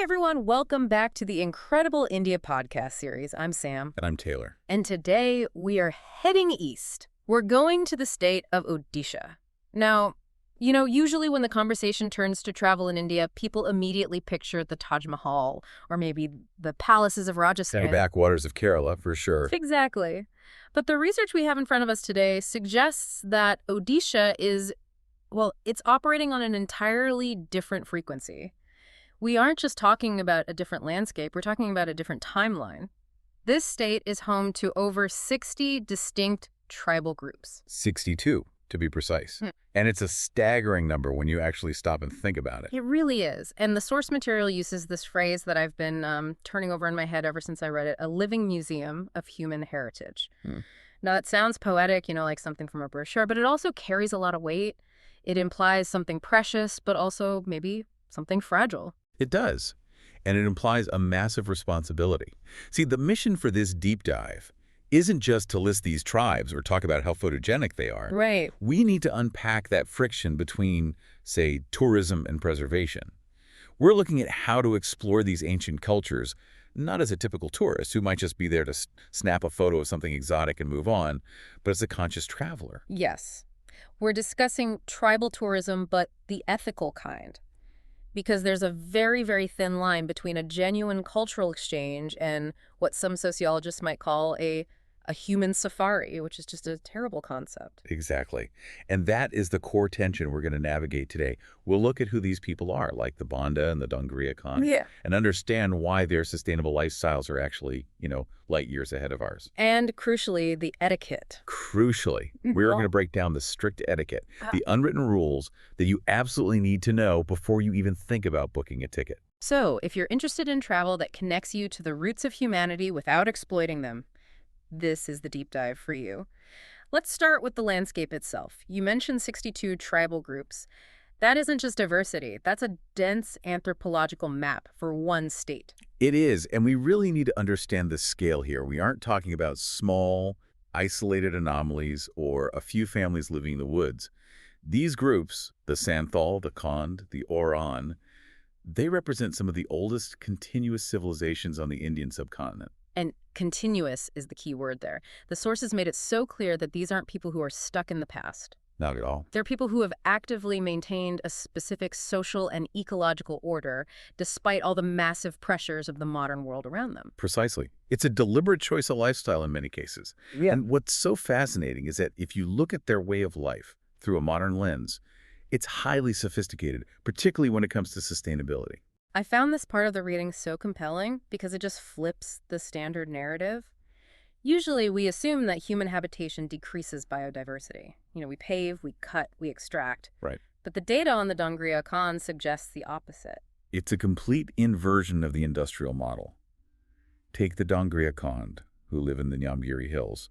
everyone, welcome back to the Incredible India podcast series. I'm Sam. And I'm Taylor. And today we are heading east. We're going to the state of Odisha. Now, usually when the conversation turns to travel in India, people immediately picture the Taj Mahal or maybe the palaces of Rajasthan. The backwaters of Kerala, for sure. Exactly. But the research we have in front of us today suggests that Odisha is, it's operating on an entirely different frequency. We aren't just talking about a different landscape, we're talking about a different timeline. This state is home to over 60 distinct tribal groups. 62, to be precise. And it's a staggering number when you actually stop and think about it. It really is. And the source material uses this phrase that I've been turning over in my head ever since I read it, a living museum of human heritage. Now, that sounds poetic, like something from a brochure, but it also carries a lot of weight. It implies something precious, but also maybe something fragile. It does. And it implies a massive responsibility. See, the mission for this deep dive isn't just to list these tribes or talk about how photogenic they are. Right. We need to unpack that friction between, say, tourism and preservation. We're looking at how to explore these ancient cultures, not as a typical tourist who might just be there to snap a photo of something exotic and move on, but as a conscious traveler. Yes. We're discussing tribal tourism, but the ethical kind. Because there's a very, very thin line between a genuine cultural exchange and what some sociologists might call a human safari, which is just a terrible concept. Exactly. And that is the core tension we're going to navigate today. We'll look at who these people are, like the Banda and the Dongria Khan, and understand why their sustainable lifestyles are actually, light years ahead of ours. And crucially, the etiquette. Crucially, we're going to break down the strict etiquette, the unwritten rules that you absolutely need to know before you even think about booking a ticket. So, if you're interested in travel that connects you to the roots of humanity without exploiting them, this is the deep dive for you. Let's start with the landscape itself. You mentioned 62 tribal groups. That isn't just diversity. That's a dense anthropological map for one state. It is, and we really need to understand the scale here. We aren't talking about small, isolated anomalies or a few families living in the woods. These groups, the Santhal, the Kondh, the Oran, they represent some of the oldest continuous civilizations on the Indian subcontinent. And continuous is the key word there. The sources made it so clear that these aren't people who are stuck in the past. Not at all. They're people who have actively maintained a specific social and ecological order despite all the massive pressures of the modern world around them. Precisely. It's a deliberate choice of lifestyle in many cases. Yeah. And what's so fascinating is that if you look at their way of life through a modern lens, it's highly sophisticated, particularly when it comes to sustainability. I found this part of the reading so compelling because it just flips the standard narrative. Usually, we assume that human habitation decreases biodiversity. We pave, we cut, we extract. Right. But the data on the Dongria Khan suggests the opposite. It's a complete inversion of the industrial model. Take the Dongria Khan, who live in the Nyamgiri Hills.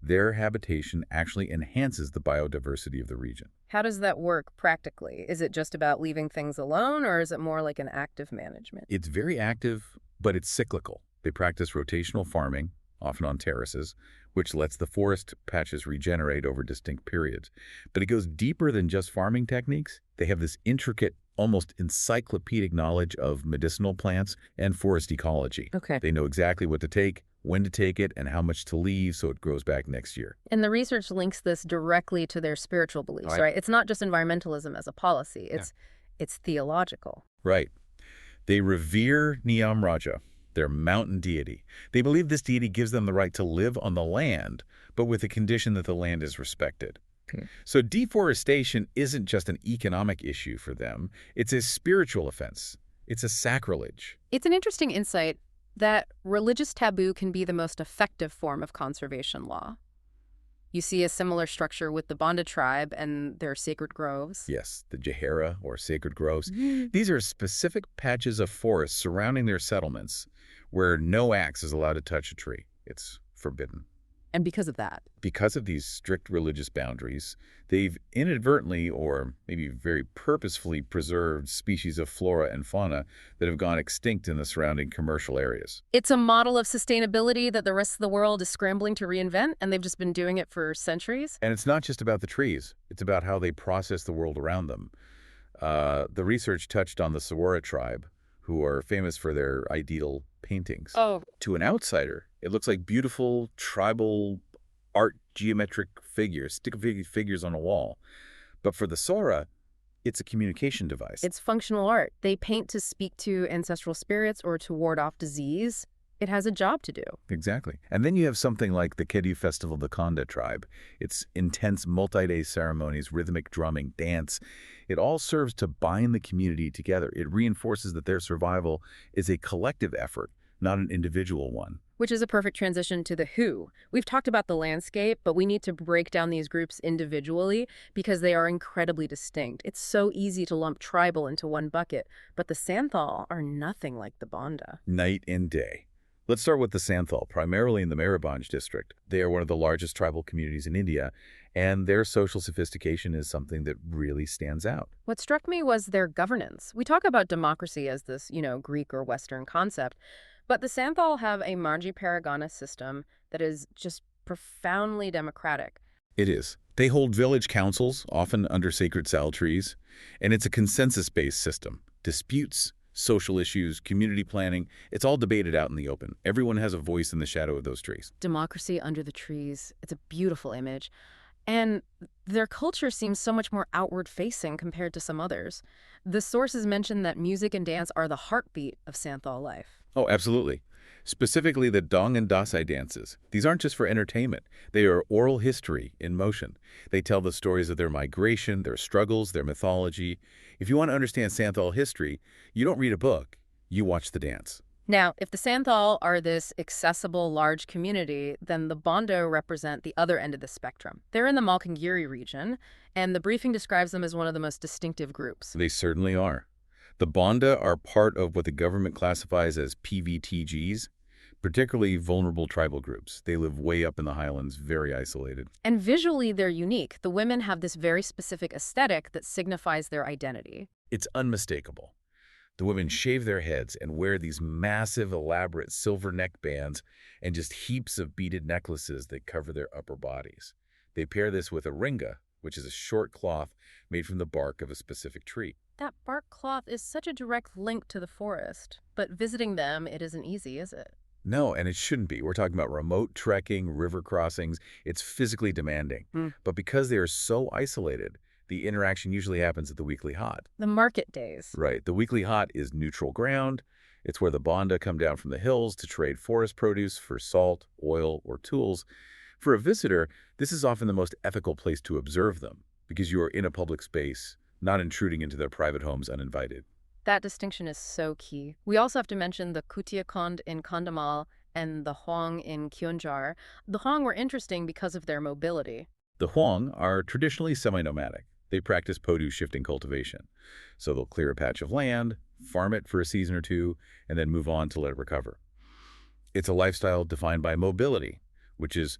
Their habitation actually enhances the biodiversity of the region. How does that work practically? Is it just about leaving things alone, or is it more like an active management? It's very active, but it's cyclical. They practice rotational farming, often on terraces, which lets the forest patches regenerate over distinct periods. But it goes deeper than just farming techniques. They have this intricate, almost encyclopedic knowledge of medicinal plants and forest ecology. Okay. They know exactly what to take, when to take it, and how much to leave so it grows back next year. And the research links this directly to their spiritual beliefs, right? It's not just environmentalism as a policy. It's theological. Right. They revere Niyam Raja, their mountain deity. They believe this deity gives them the right to live on the land, but with the condition that the land is respected. So deforestation isn't just an economic issue for them. It's a spiritual offense. It's a sacrilege. It's an interesting insight that religious taboo can be the most effective form of conservation law. You see a similar structure with the Banda tribe and their sacred groves. Yes, the Jahera, or sacred groves. These are specific patches of forest surrounding their settlements where no axe is allowed to touch a tree. It's forbidden. And because of that? Because of these strict religious boundaries, they've inadvertently or maybe very purposefully preserved species of flora and fauna that have gone extinct in the surrounding commercial areas. It's a model of sustainability that the rest of the world is scrambling to reinvent, and they've just been doing it for centuries. And it's not just about the trees. It's about how they process the world around them. The research touched on the Sawara tribe, who are famous for their ideal paintings. Oh, To an outsider, it looks like beautiful tribal art geometric figures, figures on a wall. But for the Sora, it's a communication device. it's functional art. They paint to speak to ancestral spirits or to ward off disease. It has a job to do. Exactly. And then you have something like the Kedu Festival of the Kondh tribe. It's intense multi-day ceremonies, rhythmic drumming, dance. It all serves to bind the community together. It reinforces that their survival is a collective effort, not an individual one. Which is a perfect transition to the who. We've talked about the landscape, but we need to break down these groups individually because they are incredibly distinct. It's so easy to lump tribal into one bucket, but the Santhal are nothing like the Banda. Night and day. Let's start with the Santhal, primarily in the Maribunj district. They are one of the largest tribal communities in India, and their social sophistication is something that really stands out. What struck me was their governance. We talk about democracy as this, Greek or Western concept, but the Santhal have a Manji Paragana system that is just profoundly democratic. It is. They hold village councils, often under sacred sal trees, and it's a consensus-based system. Disputes, social issues, community planning, it's all debated out in the open. Everyone has a voice in the shadow of those trees. Democracy under the trees. It's a beautiful image. And their culture seems so much more outward-facing compared to some others. The sources mention that music and dance are the heartbeat of Santhal life. Oh, absolutely. Specifically the Dong and Dasai dances. These aren't just for entertainment. They are oral history in motion. They tell the stories of their migration, their struggles, their mythology. If you want to understand Santhal history, you don't read a book, you watch the dance. Now, if the Santhal are this accessible, large community, then the Bondo represent the other end of the spectrum. They're in the Malkangiri region, and the briefing describes them as one of the most distinctive groups. They certainly are. The Banda are part of what the government classifies as PVTGs, particularly vulnerable tribal groups. They live way up in the highlands, very isolated. And visually, they're unique. The women have this very specific aesthetic that signifies their identity. It's unmistakable. The women shave their heads and wear these massive, elaborate silver neck bands and just heaps of beaded necklaces that cover their upper bodies. They pair this with a ringa, which is a short cloth made from the bark of a specific tree. That bark cloth is such a direct link to the forest. But visiting them, it isn't easy, is it? No, and it shouldn't be. We're talking about remote trekking, river crossings. It's physically demanding. But because they are so isolated, the interaction usually happens at the weekly hot. The market days. Right. The weekly hot is neutral ground. It's where the Banda come down from the hills to trade forest produce for salt, oil, or tools. For a visitor, this is often the most ethical place to observe them because you are in a public space, not intruding into their private homes uninvited. That distinction is so key. We also have to mention the Kutia Kondh in Kandhamal and the Huang in Kyonjar. The Huang were interesting because of their mobility. The Huang are traditionally semi-nomadic. They practice produce shifting cultivation. So they'll clear a patch of land, farm it for a season or two, and then move on to let it recover. It's a lifestyle defined by mobility, which is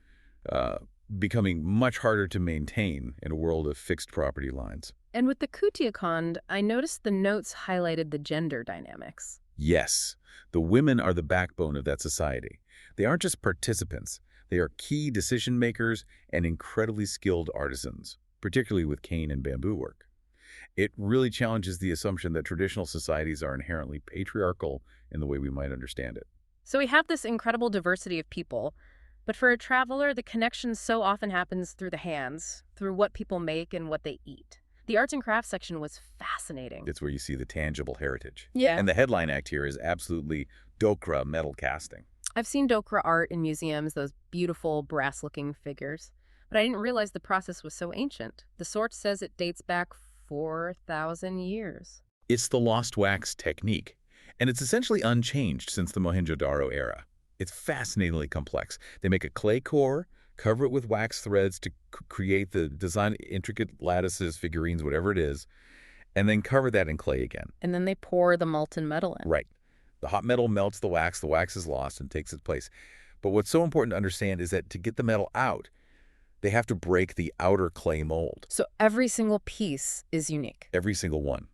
becoming much harder to maintain in a world of fixed property lines. And with the Kutia Kondh, I noticed the notes highlighted the gender dynamics. Yes, the women are the backbone of that society. They aren't just participants. They are key decision makers and incredibly skilled artisans, particularly with cane and bamboo work. It really challenges the assumption that traditional societies are inherently patriarchal in the way we might understand it. So we have this incredible diversity of people, but for a traveler, the connection so often happens through the hands, through what people make and what they eat. The arts and crafts section was fascinating. It's where you see the tangible heritage. Yeah. And the headline act here is absolutely Dokra metal casting. I've seen Dokra art in museums, those beautiful brass-looking figures, but I didn't realize the process was so ancient. The source says it dates back 4,000 years. It's the lost wax technique, and it's essentially unchanged since the Mohenjo-Daro era. It's fascinatingly complex. They make a clay core, cover it with wax threads to create the design, intricate lattices, figurines, whatever it is, and then cover that in clay again. And then they pour the molten metal in. Right. The hot metal melts the wax is lost and takes its place. But what's so important to understand is that to get the metal out, they have to break the outer clay mold. So every single piece is unique. Every single one.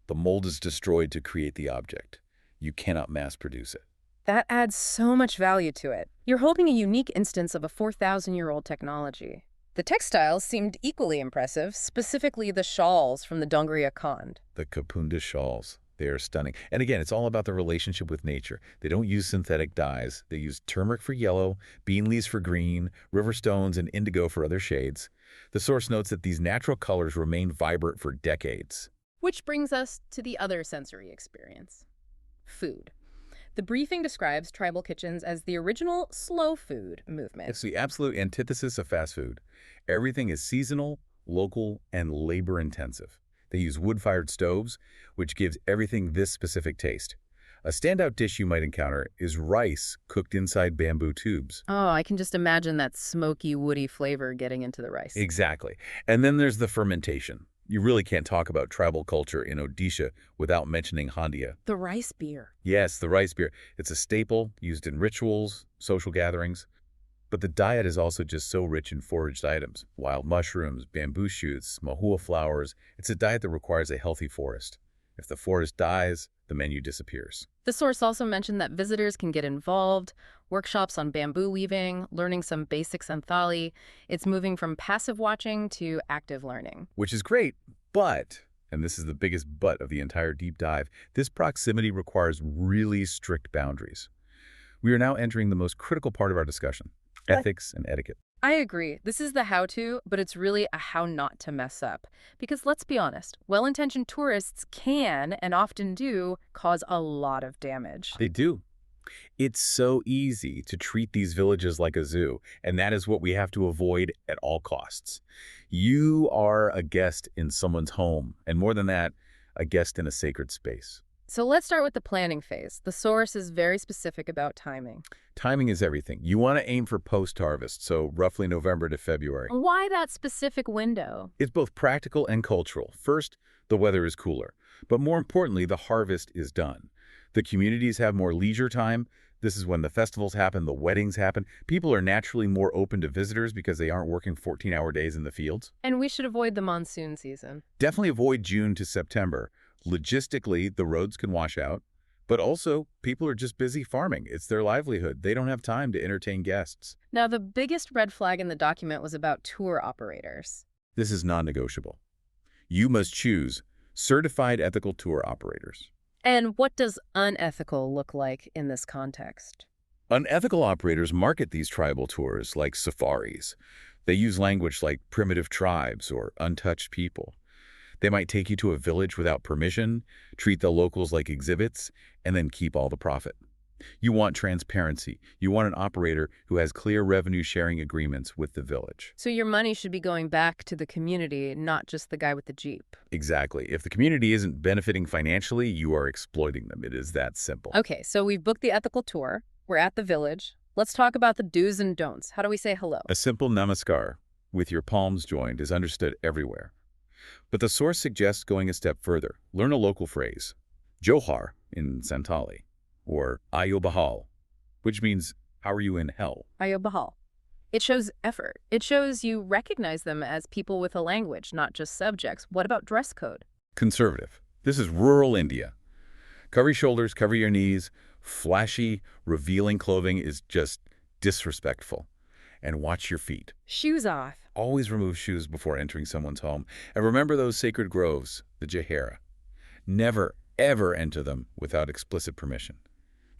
The mold is destroyed to create the object. You cannot mass produce it. That adds so much value to it. You're holding a unique instance of a 4,000-year-old technology. The textiles seemed equally impressive, specifically the shawls from the Dongria Kondh. The Kapunda shawls. They are stunning. And again, it's all about the relationship with nature. They don't use synthetic dyes. They use turmeric for yellow, bean leaves for green, river stones, and indigo for other shades. The source notes that these natural colors remain vibrant for decades. Which brings us to the other sensory experience, food. The briefing describes tribal kitchens as the original slow food movement. It's the absolute antithesis of fast food. Everything is seasonal, local, and labor-intensive. They use wood-fired stoves, which gives everything this specific taste. A standout dish you might encounter is rice cooked inside bamboo tubes. Oh, I can just imagine that smoky, woody flavor getting into the rice. Exactly. And then there's the fermentation. You really can't talk about tribal culture in Odisha without mentioning handia. The rice beer. Yes, the rice beer. It's a staple used in rituals, social gatherings. But the diet is also just so rich in foraged items. Wild mushrooms, bamboo shoots, mahua flowers. It's a diet that requires a healthy forest. If the forest dies, the menu disappears. The source also mentioned that visitors can get involved, workshops on bamboo weaving, learning some basic Santhali. It's moving from passive watching to active learning. Which is great, but, and this is the biggest but of the entire deep dive, this proximity requires really strict boundaries. We are now entering the most critical part of our discussion, ethics and etiquette. I agree. This is the how-to, but it's really a how not to mess up. Because let's be honest, well-intentioned tourists can, and often do, cause a lot of damage. They do. It's so easy to treat these villages like a zoo, and that is what we have to avoid at all costs. You are a guest in someone's home, and more than that, a guest in a sacred space. So let's start with the planning phase. The source is very specific about timing. Timing is everything. You want to aim for post-harvest, so roughly November to February. Why that specific window? It's both practical and cultural. First, the weather is cooler, but more importantly, the harvest is done. The communities have more leisure time. This is when the festivals happen, the weddings happen. People are naturally more open to visitors because they aren't working 14-hour days in the fields. And we should avoid the monsoon season. Definitely avoid June to September. Logistically, the roads can wash out, but also people are just busy farming. It's their livelihood. They don't have time to entertain guests. Now, the biggest red flag in the document was about tour operators. This is non-negotiable. You must choose certified ethical tour operators. And what does unethical look like in this context? Unethical operators market these tribal tours like safaris. They use language like primitive tribes or untouched people. They might take you to a village without permission, treat the locals like exhibits, and then keep all the profit. You want transparency. You want an operator who has clear revenue-sharing agreements with the village. So your money should be going back to the community, not just the guy with the Jeep. Exactly. If the community isn't benefiting financially, you are exploiting them. It is that simple. Okay, so we've booked the ethical tour. We're at the village. Let's talk about the do's and don'ts. How do we say hello? A simple namaskar, with your palms joined, is understood everywhere. But the source suggests going a step further. Learn a local phrase, Johar in Santhali, or Ayo Bahal, which means, how are you in hell? Ayo Bahal. It shows effort. It shows you recognize them as people with a language, not just subjects. What about dress code? Conservative. This is rural India. Cover your shoulders, cover your knees. Flashy, revealing clothing is just disrespectful. And watch your feet. Shoes off. Always remove shoes before entering someone's home. And remember those sacred groves, the Jahera. Never, ever enter them without explicit permission.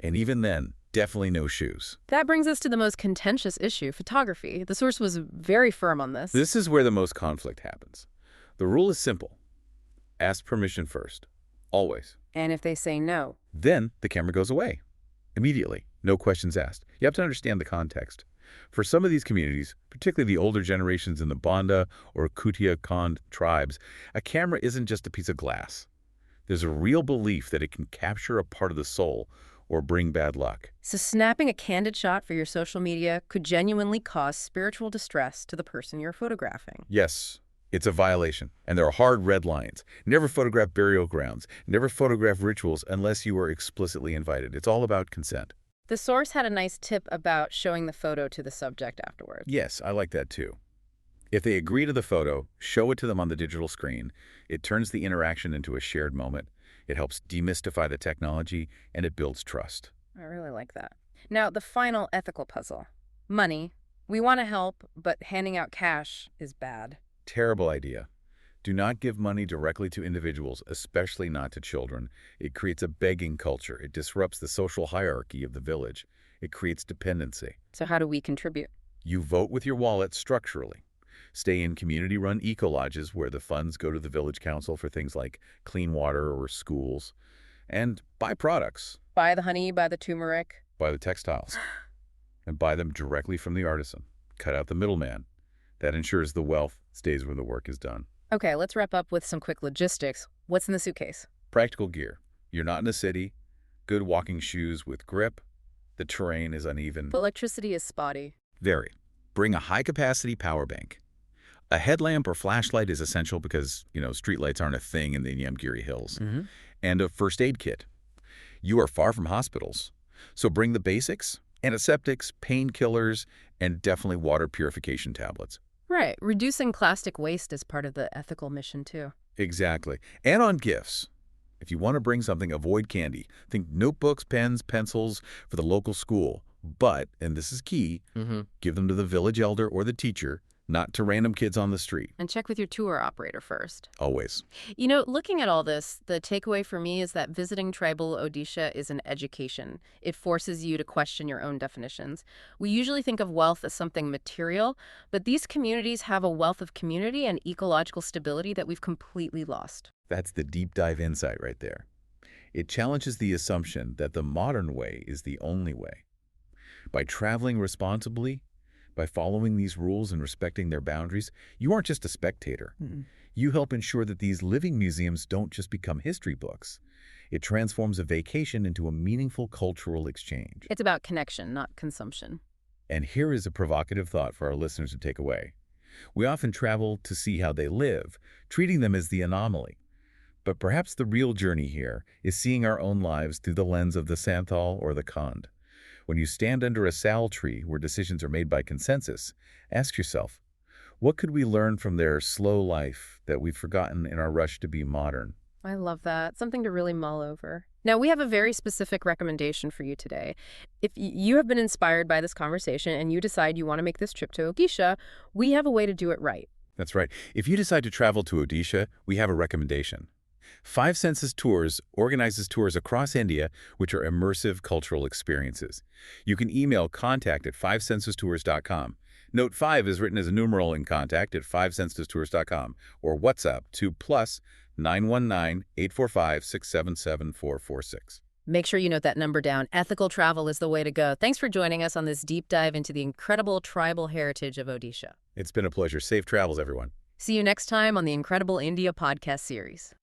And even then, definitely no shoes. That brings us to the most contentious issue, photography. The source was very firm on this. This is where the most conflict happens. The rule is simple. Ask permission first. Always. And if they say no? Then the camera goes away. Immediately. No questions asked. You have to understand the context. For some of these communities, particularly the older generations in the Banda or Kutia Kondh tribes, a camera isn't just a piece of glass. There's a real belief that it can capture a part of the soul or bring bad luck. So snapping a candid shot for your social media could genuinely cause spiritual distress to the person you're photographing. Yes, it's a violation. And there are hard red lines. Never photograph burial grounds. Never photograph rituals unless you are explicitly invited. It's all about consent. The source had a nice tip about showing the photo to the subject afterwards. Yes, I like that too. If they agree to the photo, show it to them on the digital screen. It turns the interaction into a shared moment. It helps demystify the technology, and it builds trust. I really like that. Now, the final ethical puzzle. Money. We want to help, but handing out cash is bad. Terrible idea. Do not give money directly to individuals, especially not to children. It creates a begging culture. It disrupts the social hierarchy of the village. It creates dependency. So how do we contribute? You vote with your wallet structurally. Stay in community-run eco-lodges where the funds go to the village council for things like clean water or schools. And buy products. Buy the honey, buy the turmeric. Buy the textiles. And buy them directly from the artisan. Cut out the middleman. That ensures the wealth stays where the work is done. Okay, let's wrap up with some quick logistics. What's in the suitcase? Practical gear. You're not in a city. Good walking shoes with grip. The terrain is uneven. But electricity is spotty. Very. Bring a high-capacity power bank. A headlamp or flashlight is essential because, streetlights aren't a thing in the Nyamgiri Hills. And a first aid kit. You are far from hospitals, so bring the basics: antiseptics, painkillers, and definitely water purification tablets. Right. Reducing plastic waste is part of the ethical mission, too. Exactly. And on gifts. If you want to bring something, avoid candy. Think notebooks, pens, pencils for the local school. But, and this is key, give them to the village elder or the teacher, not to random kids on the street. And check with your tour operator first. Always. Looking at all this, the takeaway for me is that visiting tribal Odisha is an education. It forces you to question your own definitions. We usually think of wealth as something material, but these communities have a wealth of community and ecological stability that we've completely lost. That's the deep dive insight right there. It challenges the assumption that the modern way is the only way. By traveling responsibly, by following these rules and respecting their boundaries, you aren't just a spectator. You help ensure that these living museums don't just become history books. It transforms a vacation into a meaningful cultural exchange. It's about connection, not consumption. And here is a provocative thought for our listeners to take away. We often travel to see how they live, treating them as the anomaly. But perhaps the real journey here is seeing our own lives through the lens of the Santhal or the Kondh. When you stand under a sal tree where decisions are made by consensus, ask yourself, what could we learn from their slow life that we've forgotten in our rush to be modern? I love that. Something to really mull over. Now, we have a very specific recommendation for you today. If you have been inspired by this conversation and you decide you want to make this trip to Odisha, we have a way to do it right. That's right. If you decide to travel to Odisha, we have a recommendation. 5 Senses Tours organizes tours across India, which are immersive cultural experiences. You can email contact@fivesensestours.com. Note 5 is written as a numeral in contact at fivesensestours.com or WhatsApp to +919 845 677 446. Make sure you note that number down. Ethical travel is the way to go. Thanks for joining us on this deep dive into the incredible tribal heritage of Odisha. It's been a pleasure. Safe travels, everyone. See you next time on the Incredible India podcast series.